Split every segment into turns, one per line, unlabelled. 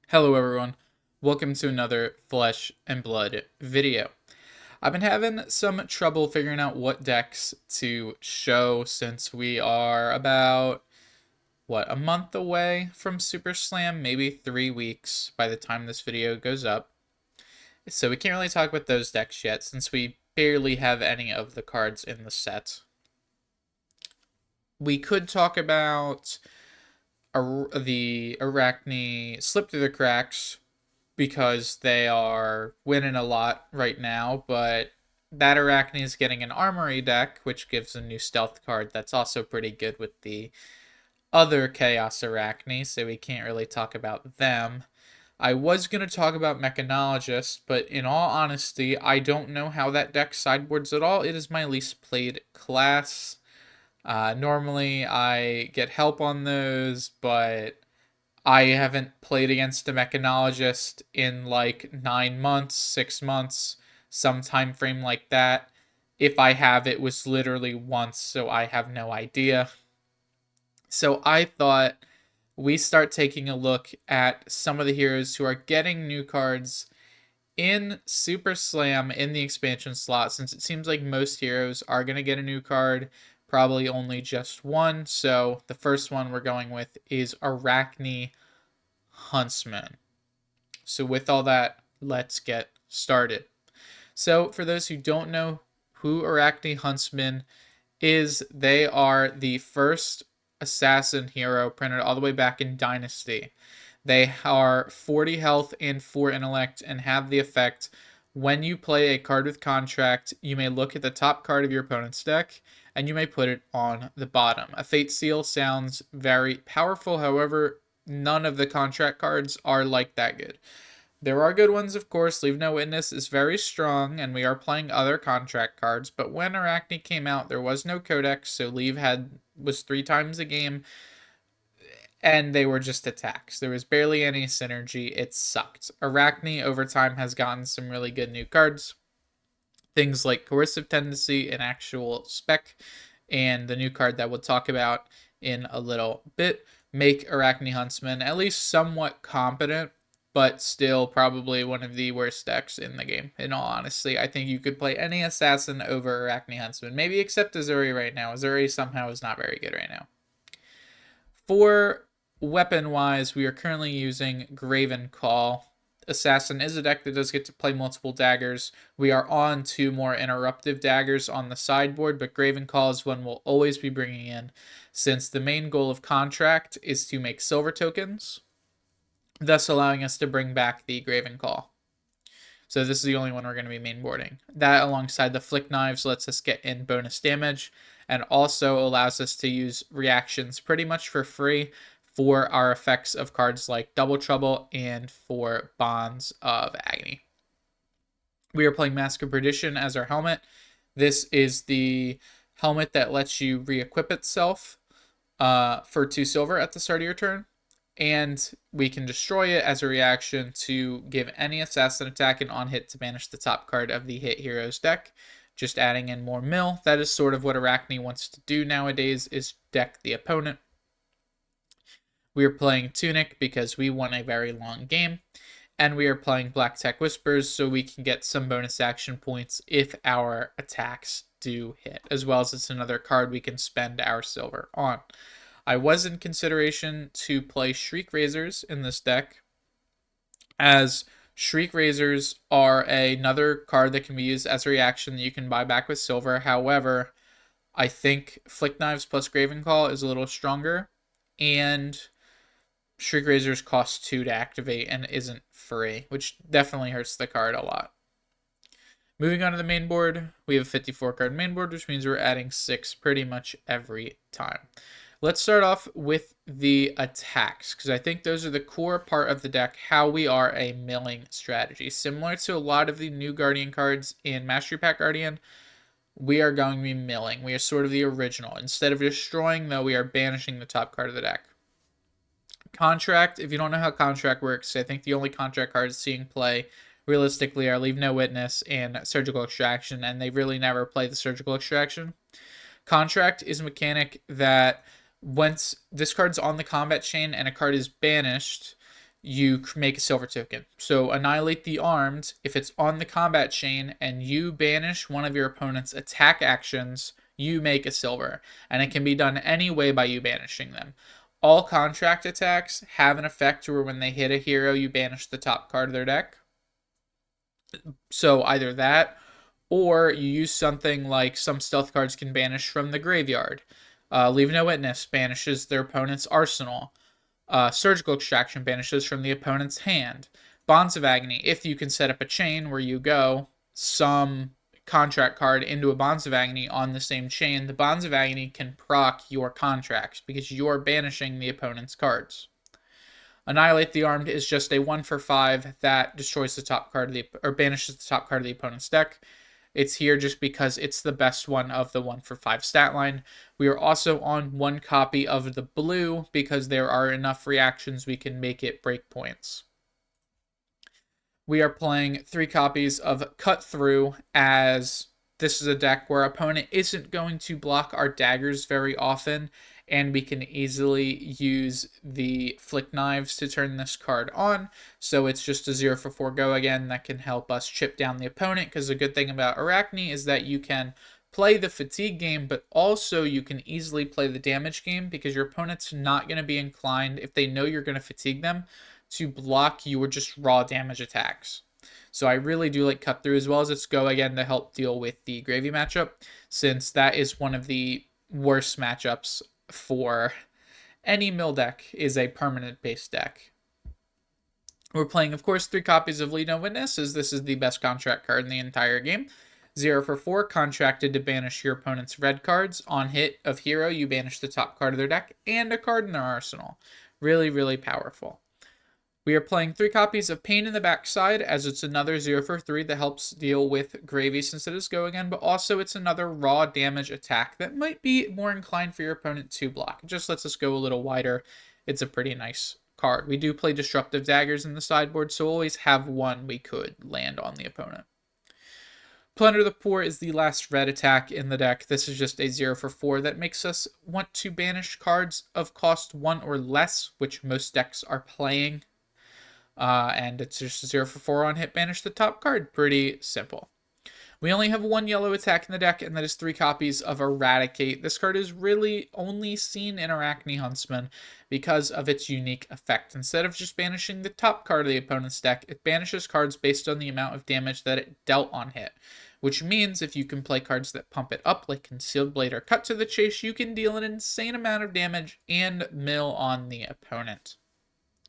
Hello everyone, welcome to another Flesh and Blood video. I've been having some trouble figuring out what decks to show since we are about, a month away from Super Slam, maybe 3 weeks by the time this video goes up. So we can't really talk about those decks yet since we barely have any of the cards in the set. We could talk about the Arakni Slip Through the Cracks because they are winning a lot right now, but that Arakni is getting an armory deck, which gives a new stealth card that's also pretty good with the other Chaos Arachne, so we can't really talk about them. I was going to talk about Mechanologist, but in all honesty, I don't know how that deck sideboards at all. It is my least played class. Normally, I get help on those, but I haven't played against a mechanologist in like 9 months, 6 months, some time frame like that. If I have, it was literally once, so I have no idea. So I thought we start taking a look at some of the heroes who are getting new cards in Super Slam in the expansion slot, since it seems like most heroes are going to get a new card, probably only just one. So the first one we're going with is Arakni Huntsman. So, with all that, let's get started. So, for those who don't know who Arachne Huntsman is, they are the first assassin hero printed all the way back in Dynasty. They are 40 health and 4 intellect and have the effect when you play a card with contract, you may look at the top card of your opponent's deck and you may put it on the bottom. A Fate Seal sounds very powerful, however, none of the contract cards are like that good. There are good ones, of course. Leave No Witness is very strong, and we are playing other contract cards. But when Arachne came out, there was no codex, so Leave was 3 times a game, and they were just attacks. There was barely any synergy. It sucked. Arachne over time has gotten some really good new cards. Things like Coercive Tendency, an actual spec, and the new card that we'll talk about in a little bit make Arachne Huntsman at least somewhat competent, but still probably one of the worst decks in the game. In all honesty, I think you could play any assassin over Arachne Huntsman, maybe except Azuri right now. Azuri somehow is not very good right now. For weapon wise, we are currently using Graven Call. Assassin is a deck that does get to play multiple daggers. We are on 2 more interruptive daggers on the sideboard, but Graven Call is one we'll always be bringing in, since the main goal of Contract is to make silver tokens, thus allowing us to bring back the Graven Call. So this is the only one we're going to be mainboarding. That, alongside the Flick Knives, lets us get in bonus damage and also allows us to use reactions pretty much for free for our effects of cards like Double Trouble and for Bonds of Agony. We are playing Mask of Perdition as our helmet. This is the helmet that lets you re-equip itself for 2 silver at the start of your turn. And we can destroy it as a reaction to give any assassin attack and on hit to banish the top card of the hit hero's deck, just adding in more mill. That is sort of what Arachne wants to do nowadays, is deck the opponent. We are playing Tunic because we want a very long game, and we are playing Black Tech Whispers so we can get some bonus action points if our attacks do hit, as well as it's another card we can spend our silver on. I was in consideration to play Shriek Razors in this deck, as Shriek Razors are another card that can be used as a reaction that you can buy back with silver. However, I think Flick Knives plus Graven Call is a little stronger, and Shriek Razors cost 2 to activate and isn't free, which definitely hurts the card a lot. Moving on to the main board, we have a 54 card main board, which means we're adding 6 pretty much every time. Let's start off with the attacks, because I think those are the core part of the deck, how we are a milling strategy. Similar to a lot of the new Guardian cards in Mastery Pack Guardian, we are going to be milling. We are sort of the original. Instead of destroying, though, we are banishing the top card of the deck. Contract, if you don't know how Contract works, I think the only Contract cards seeing play realistically are Leave No Witness and Surgical Extraction, and they really never play the Surgical Extraction. Contract is a mechanic that once this card's on the combat chain and a card is banished, you make a silver token. So annihilate the armed if it's on the combat chain and you banish one of your opponent's attack actions, you make a silver, and it can be done any way by you banishing them. All contract attacks have an effect where when they hit a hero, you banish the top card of their deck. So either that, or you use something like some stealth cards can banish from the graveyard. Leave No Witness banishes their opponent's arsenal. Surgical Extraction banishes from the opponent's hand. Bonds of Agony, if you can set up a chain where you go some contract card into a Bonds of Agony on the same chain, the Bonds of Agony can proc your contracts because you're banishing the opponent's cards. Annihilate the Armed is just a 1-for-5 that destroys the top card of the or banishes the top card of the opponent's deck. It's here just because it's the best one of the 1-for-5 stat line. We are also on 1 copy of the blue because there are enough reactions we can make it break points. We are playing 3 copies of Cut Through, as this is a deck where our opponent isn't going to block our daggers very often, and we can easily use the Flick Knives to turn this card on. So it's just a 0-for-4 go again that can help us chip down the opponent, because the good thing about Arakni is that you can play the fatigue game, but also you can easily play the damage game, because your opponent's not going to be inclined, if they know you're going to fatigue them, to block your just raw damage attacks. So I really do like Cut Through, as well as its go again to help deal with the Gravy matchup, since that is one of the worst matchups for any mill deck, is a permanent base deck. We're playing, of course, 3 copies of Lead No Witness, as this is the best contract card in the entire game. 0-for-4, contracted to banish your opponent's red cards. On hit of hero, you banish the top card of their deck and a card in their arsenal. Really, really powerful. We are playing 3 copies of Pain in the Backside, as it's another 0-for-3 that helps deal with Gravy since it is go again, but also it's another raw damage attack that might be more inclined for your opponent to block. It just lets us go a little wider. It's a pretty nice card. We do play Disruptive Daggers in the sideboard, so we'll always have one we could land on the opponent. Plunder the Poor is the last red attack in the deck. This is just a 0-for-4 that makes us want to banish cards of cost 1 or less, which most decks are playing. And it's just 0-for-4 on hit, banish the top card. Pretty simple. We only have 1 yellow attack in the deck, and that is 3 copies of Eradicate. This card is really only seen in Arakni Huntsman because of its unique effect. Instead of just banishing the top card of the opponent's deck, it banishes cards based on the amount of damage that it dealt on hit. Which means if you can play cards that pump it up, like Concealed Blade or Cut to the Chase, you can deal an insane amount of damage and mill on the opponent.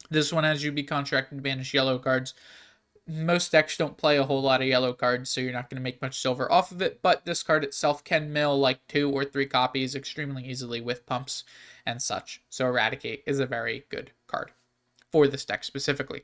This one has you be contracted to banish yellow cards. Most decks don't play a whole lot of yellow cards, so you're not going to make much silver off of it, but this card itself can mill like 2 or 3 copies extremely easily with pumps and such. So Eradicate is a very good card for this deck specifically.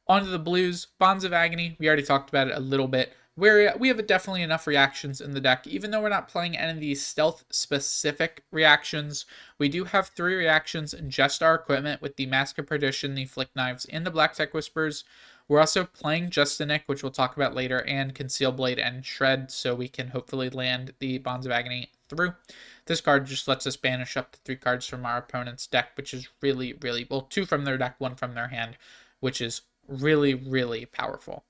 On to the blues. Bonds of Agony, we already talked about it a little bit. We have definitely enough reactions in the deck. Even though we're not playing any of these stealth-specific reactions, we do have 3 reactions in just our equipment with the Mask of Perdition, the Flick Knives, and the Black Tech Whispers. We're also playing Justinic, which we'll talk about later, and Conceal Blade and Shred, so we can hopefully land the Bonds of Agony through. This card just lets us banish up to 3 cards from our opponent's deck, which is really, really, well, 2 from their deck, 1 from their hand, which is really, really powerful.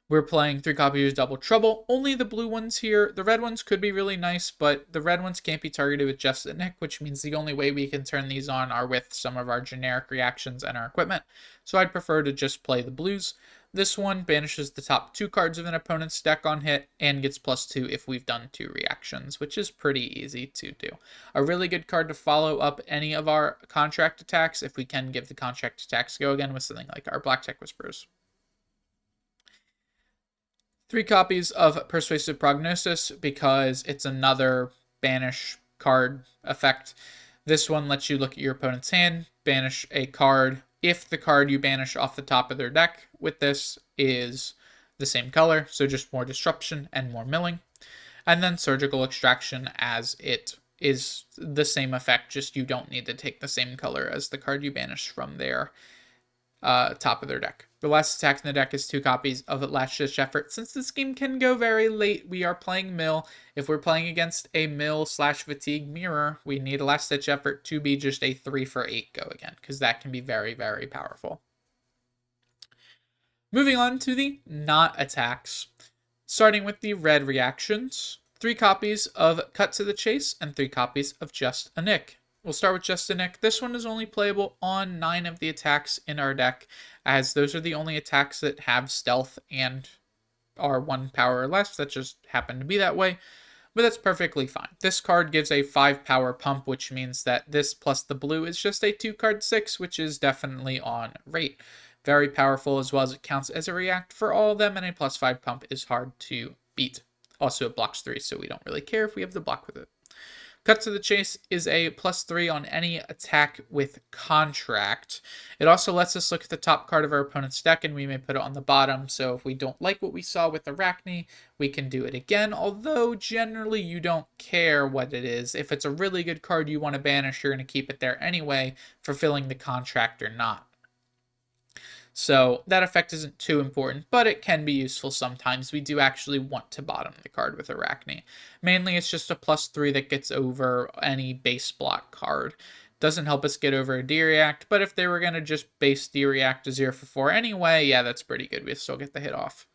We're playing 3 copies of Double Trouble. Only the blue ones here. The red ones could be really nice, but the red ones can't be targeted with Justinic, which means the only way we can turn these on are with some of our generic reactions and our equipment. So I'd prefer to just play the blues. This one banishes the top 2 cards of an opponent's deck on hit and gets +2 if we've done 2 reactions, which is pretty easy to do. A really good card to follow up any of our contract attacks, if we can give the contract attacks go again, with something like our Black Tech Whispers. 3 copies of Persuasive Prognosis because it's another banish card effect. This one lets you look at your opponent's hand, banish a card. If the card you banish off the top of their deck with this is the same color, so just more disruption and more milling. And then Surgical Extraction, as it is the same effect, just you don't need to take the same color as the card you banish from their top of their deck. The last attack in the deck is 2 copies of Last Ditch Effort. Since this game can go very late, we are playing mill. If we're playing against a mill/fatigue mirror, we need a Last Ditch Effort to be just a 3 for 8 go again, because that can be very, very powerful. Moving on to the not attacks. Starting with the red reactions. 3 copies of Cut to the Chase and 3 copies of Just a Nick. We'll start with Just a Nick. This one is only playable on 9 of the attacks in our deck, as those are the only attacks that have stealth and are 1 power or less. That just happened to be that way, but that's perfectly fine. This card gives a 5 power pump, which means that this plus the blue is just a 2 card 6, which is definitely on rate. Very powerful, as well as it counts as a react for all of them, and a plus 5 pump is hard to beat. Also, it blocks 3, so we don't really care if we have the block with it. Cut to the Chase is a +3 on any attack with contract. It also lets us look at the top card of our opponent's deck, and we may put it on the bottom. So if we don't like what we saw with Arakni, we can do it again, although generally you don't care what it is. If it's a really good card you want to banish, you're going to keep it there anyway, fulfilling the contract or not. So that effect isn't too important, but it can be useful sometimes. We do actually want to bottom the card with Arakni. Mainly it's just a +3 that gets over any base block card. Doesn't help us get over a D-React, but if they were going to just base D-React to 0 for 4 anyway, yeah, that's pretty good. We still get the hit off.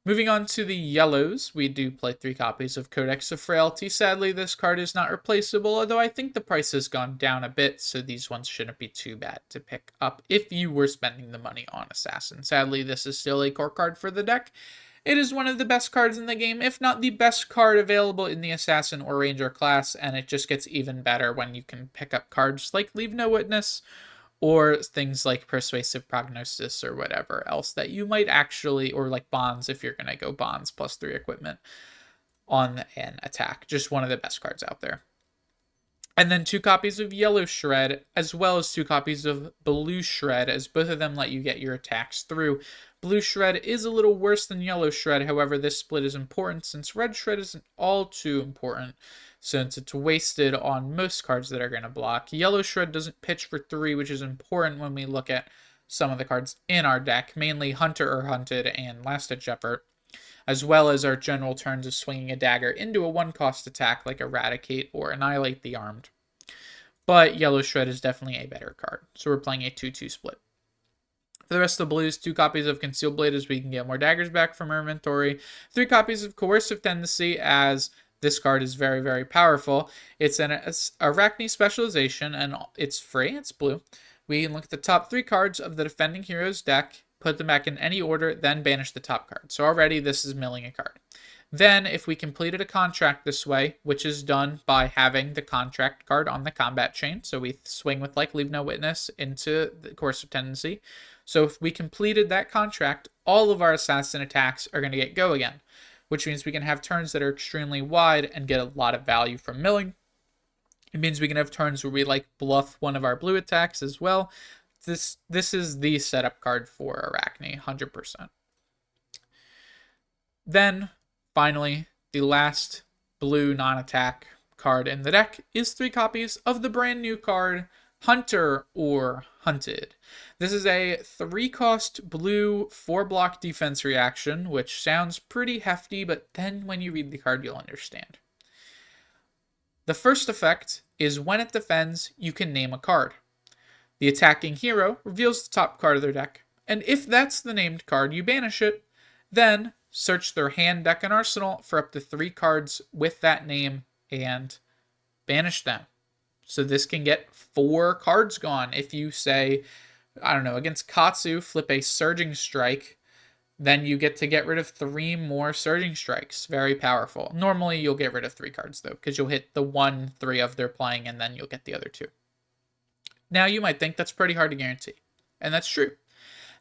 Moving on to the yellows, we do play 3 copies of Codex of Frailty. Sadly, this card is not replaceable, although I think the price has gone down a bit, so these ones shouldn't be too bad to pick up if you were spending the money on Assassin. Sadly, this is still a core card for the deck. It is one of the best cards in the game, if not the best card available in the Assassin or Ranger class, and it just gets even better when you can pick up cards like Leave No Witness, or things like Persuasive Prognosis or whatever else that you might actually, or like Bonds if you're going to go Bonds +3 equipment on an attack. Just one of the best cards out there. And then 2 copies of Yellow Shred, as well as 2 copies of Blue Shred, as both of them let you get your attacks through. Blue Shred is a little worse than Yellow Shred, however, this split is important since Red Shred isn't all too important, since it's wasted on most cards that are going to block. Yellow Shred doesn't pitch for 3, which is important when we look at some of the cards in our deck, mainly Hunter or Hunted and Last Ditch Effort, as well as our general turns of swinging a dagger into a 1-cost attack like Eradicate or Annihilate the Armed. But Yellow Shred is definitely a better card, so we're playing a 2-2 split. For the rest of the blues, 2 copies of Concealed Blade as we can get more daggers back from our inventory, 3 copies of Coercive Tendency as this card is very, very powerful. It's an Arakni specialization, and it's free, it's blue. We can look at the top 3 cards of the defending hero's deck, put them back in any order, then banish the top card. So already this is milling a card. Then, if we completed a contract this way, which is done by having the contract card on the combat chain, so we swing with like Leave No Witness into the Coercive Tendency. So if we completed that contract, all of our assassin attacks are going to get go again, which means we can have turns that are extremely wide and get a lot of value from milling. It means we can have turns where we like bluff one of our blue attacks as well. This is the setup card for Arakni, 100%. Then, finally, the last blue non-attack card in the deck is 3 copies of the brand new card, Hunter or Hunted. This is a 3-cost blue 4-block defense reaction, which sounds pretty hefty, but then when you read the card, you'll understand. The first effect is when it defends, you can name a card. The attacking hero reveals the top card of their deck, and if that's the named card, you banish it. Then search their hand, deck, and arsenal for up to 3 cards with that name and banish them. So this can get 4 cards gone. If you say, I don't know, against Katsu, flip a Surging Strike, then you get to get rid of 3 more Surging Strikes. Very powerful. Normally you'll get rid of 3 cards though, because you'll hit the 1/3 of their playing and then you'll get the other 2. Now you might think that's pretty hard to guarantee, and that's true.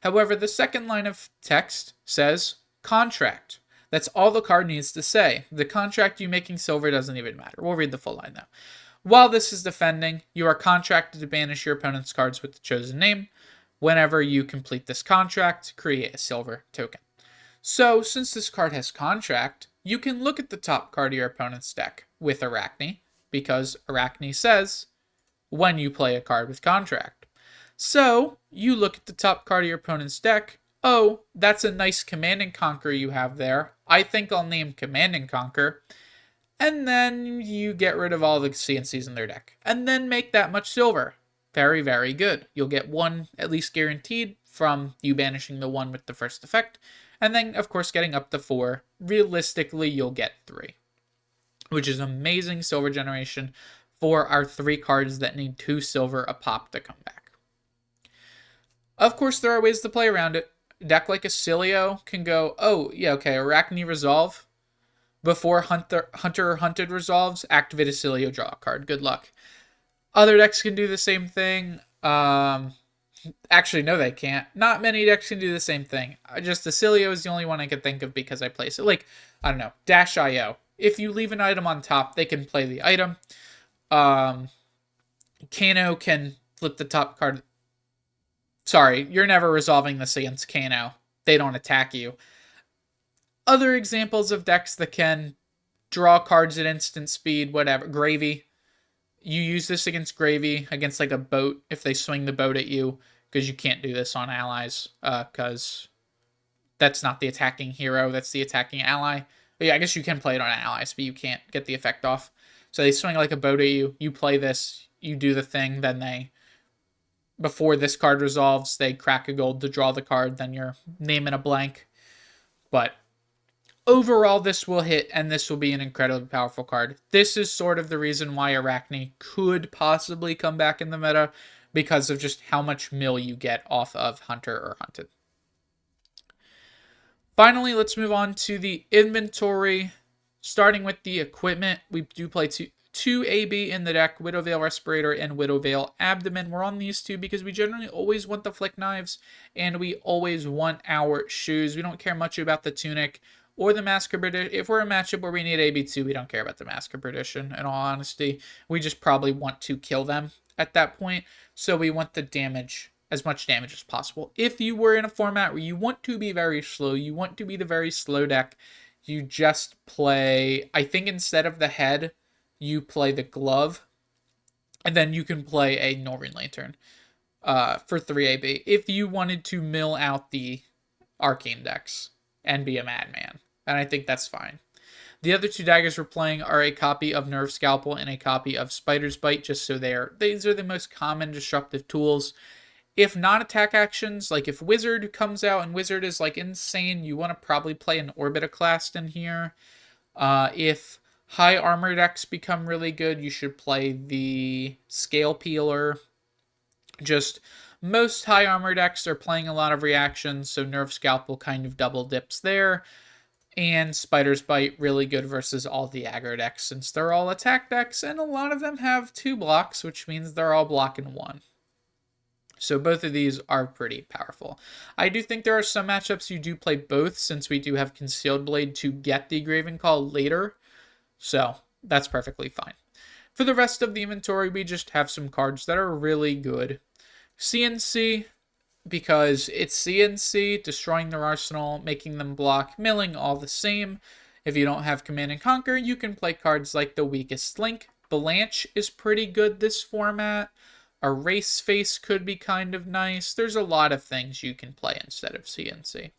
However, the second line of text says contract. That's all the card needs to say. The contract you making silver doesn't even matter. We'll read the full line now. While this is defending, you are contracted to banish your opponent's cards with the chosen name. Whenever you complete this contract, create a silver token. So, since this card has contract, you can look at the top card of your opponent's deck with Arakni, because Arakni says when you play a card with contract. So you look at the top card of your opponent's deck. Oh, that's a nice Command and Conquer you have there. I think I'll name Command and Conquer. And then you get rid of all the CNCs in their deck. And then make that much silver. Very, very good. You'll get one at least guaranteed from you banishing the one with the first effect. And then, of course, getting up to 4. Realistically, you'll get 3. Which is amazing silver generation for our 3 cards that need 2 silver a pop to come back. Of course, there are ways to play around it. A deck like Acilio can go, oh, yeah, okay, Arakni Resolve. Before Hunter or Hunted resolves, activate Acilio, draw a card. Good luck. Other decks can do the same thing. Actually, no, they can't. Not many decks can do the same thing. Just Acilio is the only one I can think of because I place it. Like, I don't know, Dash IO. If you leave an item on top, they can play the item. Kano can flip the top card. Sorry, you're never resolving this against Kano. They don't attack you. Other examples of decks that can draw cards at instant speed, whatever. Gravy. You use this against Gravy, against like a boat, if they swing the boat at you, because you can't do this on allies, because that's not the attacking hero, that's the attacking ally. But yeah, I guess you can play it on allies, but you can't get the effect off. So they swing like a boat at you, you play this, you do the thing, then they, before this card resolves, they crack a gold to draw the card, then you're naming a blank. But overall, this will hit, and this will be an incredibly powerful card. This is sort of the reason why Arakni could possibly come back in the meta, because of just how much mill you get off of Hunter or Hunted. Finally, let's move on to the inventory. Starting with the equipment, we do play two AB in the deck, Widowveil Respirator and Widowveil Abdomen. We're on these two because we generally always want the Flick Knives, and we always want our shoes. We don't care much about the Tunic or the Mask of Perdition. If we're a matchup where we need AB2, we don't care about the Mask of Perdition, in all honesty. We just probably want to kill them at that point, so we want the damage, as much damage as possible. If you were in a format where you want to be very slow, you want to be the very slow deck, you just play, I think instead of the head, you play the glove, and then you can play a Northern Lantern for 3AB if you wanted to mill out the Arcane decks and be a madman. And I think that's fine. The other 2 daggers we're playing are a copy of Nerve Scalpel and a copy of Spider's Bite, just so these are the most common disruptive tools. If non-attack actions, like if Wizard comes out and Wizard is like insane, you want to probably play an Orbitoclast in here. If high armor decks become really good, you should play the Scale Peeler. Just most high armor decks are playing a lot of reactions, so Nerve Scalpel kind of double dips there. And Spider's Bite, really good versus all the aggro decks, since they're all attack decks, and a lot of them have 2 blocks, which means they're all blocking 1. So both of these are pretty powerful. I do think there are some matchups you do play both, since we do have Concealed Blade to get the Graven Call later. So that's perfectly fine. For the rest of the inventory, we just have some cards that are really good. CNC, because it's CNC, destroying their arsenal, making them block, milling, all the same. If you don't have Command and Conquer, you can play cards like the Weakest Link. Blanche is pretty good this format. Erase Face could be kind of nice. There's a lot of things you can play instead of CNC.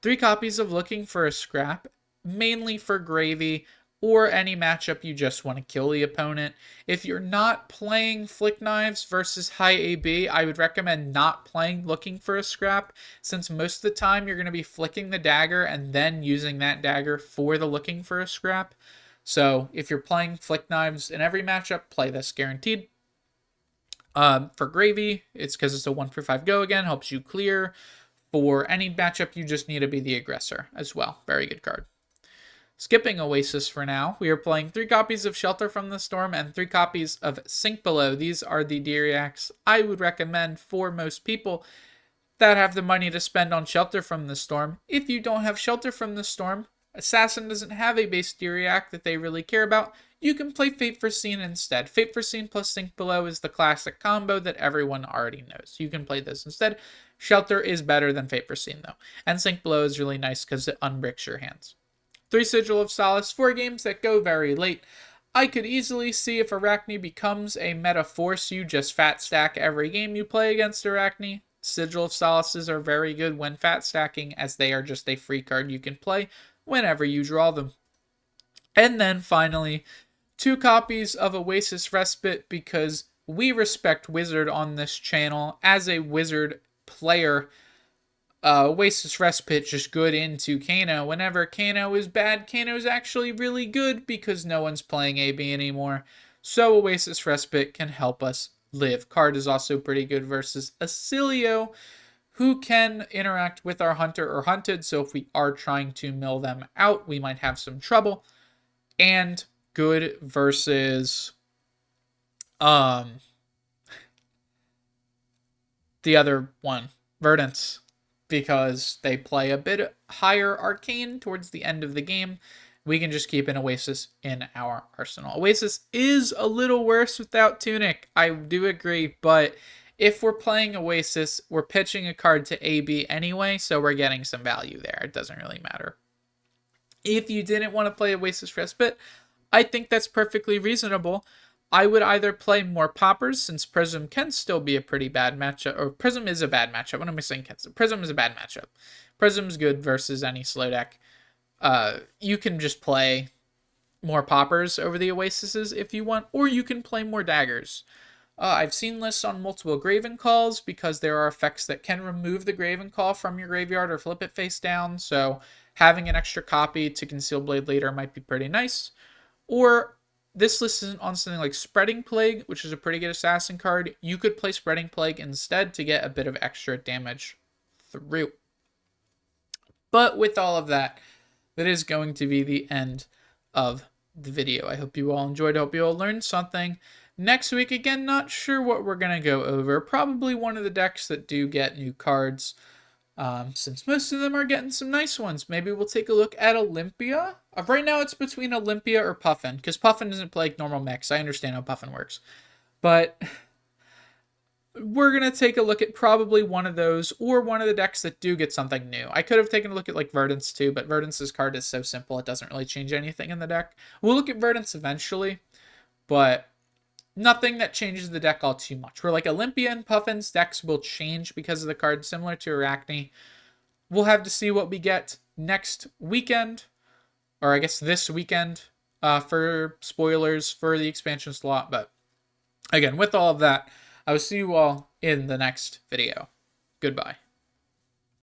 3 copies of Looking for a Scrap, mainly for Gravy, or any matchup you just want to kill the opponent. If you're not playing Flick Knives versus high AB, I would recommend not playing Looking for a Scrap, since most of the time you're going to be flicking the dagger and then using that dagger for the Looking for a Scrap. So if you're playing Flick Knives in every matchup, play this guaranteed. For Gravy, it's because it's a 1-for-5 go again, helps you clear. For any matchup, you just need to be the aggressor as well. Very good card. Skipping Oasis for now, we are playing 3 copies of Shelter from the Storm and 3 copies of Sink Below. These are the Diriacs I would recommend for most people that have the money to spend on Shelter from the Storm. If you don't have Shelter from the Storm, Assassin doesn't have a base Diriac that they really care about, you can play Fate Foreseen instead. Fate Foreseen plus Sink Below is the classic combo that everyone already knows. You can play this instead. Shelter is better than Fate Foreseen though. And Sink Below is really nice because it unbricks your hands. 3 Sigil of Solace, 4 games that go very late. I could easily see if Arakni becomes a meta force, you just fat stack every game you play against Arakni. Sigil of Solaces are very good when fat stacking, as they are just a free card you can play whenever you draw them. And then finally, 2 copies of Oasis Respite, because we respect Wizard on this channel. As a Wizard player, Oasis Respite just good into Kano. Whenever Kano is bad, Kano is actually really good because no one's playing AB anymore. So Oasis Respite can help us live. Card is also pretty good versus Acilio, who can interact with our hunter or hunted. So if we are trying to mill them out, we might have some trouble. And good versus um the other one, Verdance, because they play a bit higher arcane towards the end of the game. We can just keep an Oasis in our arsenal. Oasis is a little worse without Tunic, I do agree, but if we're playing Oasis, we're pitching a card to AB anyway, so we're getting some value there. It doesn't really matter. If you didn't want to play Oasis Respite, I think that's perfectly reasonable. I would either play more poppers, since Prism can still be a pretty bad matchup, or Prism is a bad matchup. What am I saying? Prism is a bad matchup. Prism's good versus any slow deck. You can just play more poppers over the Oasises if you want, or you can play more daggers. I've seen lists on multiple Graven Calls because there are effects that can remove the Graven Call from your graveyard or flip it face down, so having an extra copy to Conceal Blade later might be pretty nice. Or this list isn't on something like Spreading Plague, which is a pretty good assassin card. You could play Spreading Plague instead to get a bit of extra damage through. But with all of that, that is going to be the end of the video. I hope you all enjoyed. I hope you all learned something. Next week, again, not sure what we're going to go over. Probably one of the decks that do get new cards. Since most of them are getting some nice ones. Maybe we'll take a look at Olympia. Right now it's between Olympia or Puffin, because Puffin doesn't play like normal mechs. I understand how Puffin works. But we're going to take a look at probably one of those, or one of the decks that do get something new. I could have taken a look at like Verdance too, but Verdance's card is so simple it doesn't really change anything in the deck. We'll look at Verdance eventually, but nothing that changes the deck all too much. Where like Olympia and Puffin's decks will change because of the card, similar to Arakni. We'll have to see what we get next weekend, or I guess this weekend, for spoilers for the expansion slot. But again, with all of that, I will see you all in the next video. Goodbye.